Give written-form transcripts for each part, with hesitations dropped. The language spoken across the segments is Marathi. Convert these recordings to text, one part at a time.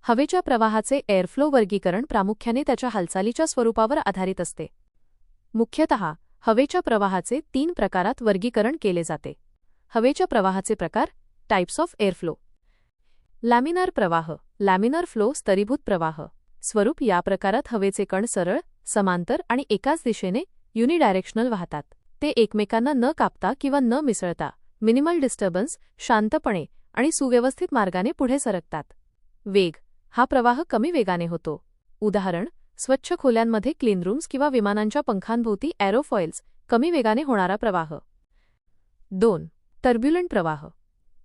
हवेच्या प्रवाहाचे एअरफ्लो वर्गीकरण प्रामुख्याने त्याच्या हालचालीच्या स्वरूपावर आधारित असते. मुख्यतः हवेच्या प्रवाहाचे 3 प्रकारात वर्गीकरण केले जाते. हवेच्या प्रवाहाचे प्रकार, टाइप्स ऑफ एअरफ्लो. लॅमिनार प्रवाह, लॅमिनार फ्लो, स्तरीभूत प्रवाह. स्वरूप, या प्रकारात हवेचे कण सरळ, समांतर आणि एकाच दिशेने युनिडायरेक्शनल वाहतात. ते एकमेकांना न कापता किंवा न मिसळता मिनिमल डिस्टर्बन्स, शांतपणे आणि सुव्यवस्थित मार्गाने पुढे सरकतात. वेग, हा प्रवाह कमी वेगाने होतो. उदाहरण, स्वच्छ खोल्यांमध्ये क्लीनरूम्स किंवा विमानांच्या पंखांभोवती एरोफॉइल्स, कमी वेगाने होणारा प्रवाह. 2. टर्ब्युलंट प्रवाह,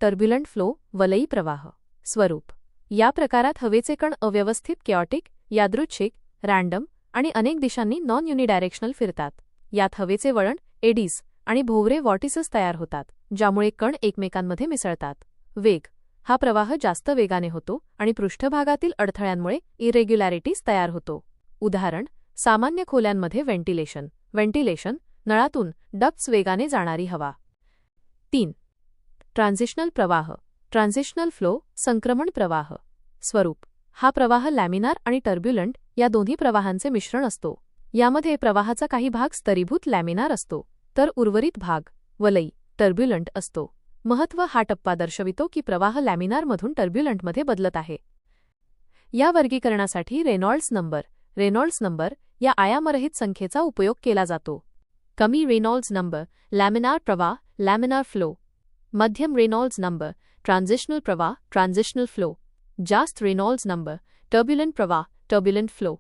टर्ब्युलंट फ्लो, वलयी प्रवाह. स्वरूप, या प्रकारात हवेचे कण अव्यवस्थित, कॅओटिक, यादृच्छिक, रँडम आणि अनेक दिशांनी नॉन युनिडायरेक्शनल फिरतात. यात हवेचे वळण, एडीज आणि भोवरे वॉर्टिसेस तयार होतात, ज्यामुळे कण एकमेकांमध्ये मिसळतात. वेग, हा प्रवाह जास्त वेगाने होतो आणि पृष्ठभागातील अडथळ्यांमुळे इरेग्युलॅरिटीज तयार होतो. उदाहरण, सामान्य खोल्यांमध्ये व्हेंटिलेशन, व्हेंटिलेशन, नळातून डक्ट्स, वेगाने जाणारी हवा. 3. ट्रान्झिशनल प्रवाह, ट्रान्झिशनल फ्लो, संक्रमण प्रवाह. स्वरूप, हा प्रवाह लॅमिनार आणि टर्ब्युलंट या दोन्ही प्रवाहांचे मिश्रण असतो. यामध्ये प्रवाहाचा काही भाग स्तरीभूत लॅमिनार असतो, तर उर्वरित भाग वलयी टर्ब्युलंट असतो. महत्त्व, हा टप्पा दर्शवितो की प्रवाह लॅमिनारमधून टर्ब्युलंटमध्ये बदलत आहे. या वर्गीकरणासाठी रेनॉल्ड्स नंबर या आयामरहित संख्येचा उपयोग केला जातो. कमी रेनॉल्ड्स नंबर, लॅमिनार प्रवाह, लॅमिनार फ्लो. मध्यम रेनॉल्ड्स नंबर, ट्रान्झिशनल प्रवाह, ट्रान्झिशनल फ्लो. जास्त रेनॉल्ड्स नंबर, टर्ब्युलंट प्रवाह, टर्ब्युलंट फ्लो.